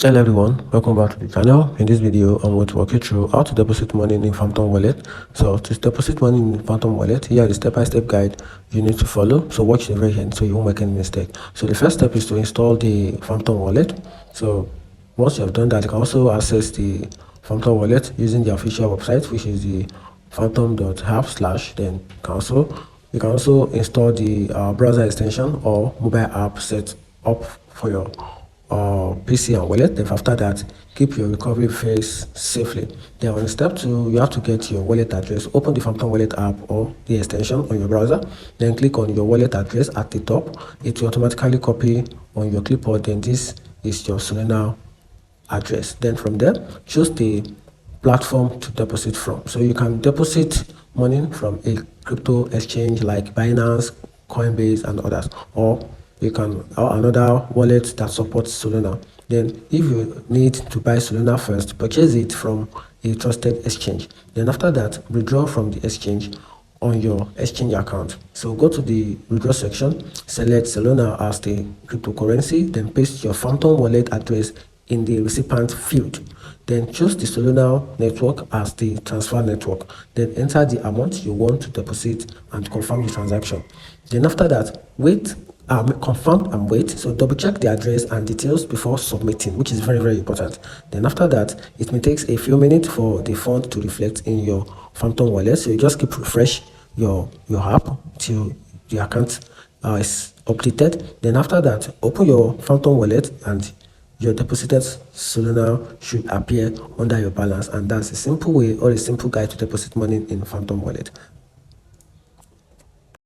Hello everyone, welcome back to the channel. In this video, I'm going to walk you through how to deposit money in Phantom Wallet. So to deposit money in Phantom Wallet, here is the step-by-step guide you need to follow. So watch the very end so you won't make any mistake. So the first step is to install the Phantom Wallet. So once you have done that, you can also access the Phantom Wallet using the official website, which is the phantom.app/. Then you can also install the browser extension or mobile app set up for your PC and wallet. Then after that, keep your recovery phase safely. Then on step 2, you have to get your wallet address. Open the Phantom Wallet app or the extension on your browser. Then click on your wallet address at the top. It will automatically copy on your clipboard. Then this is your Solana address. Then from there, choose the platform to deposit from. So you can deposit money from a crypto exchange like Binance, Coinbase, and others, or another wallet that supports Solana. Then if you need to buy Solana first, purchase it from a trusted exchange. Then after that, withdraw from the exchange on your exchange account. So go to the withdraw section, select Solana as the cryptocurrency, then paste your Phantom Wallet address in the recipient field. Then choose the Solana network as the transfer network. Then enter the amount you want to deposit and confirm the transaction. Then after that, confirm and wait. So double check the address and details before submitting, which is very important. Then after that, it may take a few minutes for the fund to reflect in your Phantom Wallet. So you just keep refresh your app till the account is updated. Then after that, open your Phantom Wallet and your deposited Solana should appear under your balance. And that's a simple way or a simple guide to deposit money in Phantom Wallet.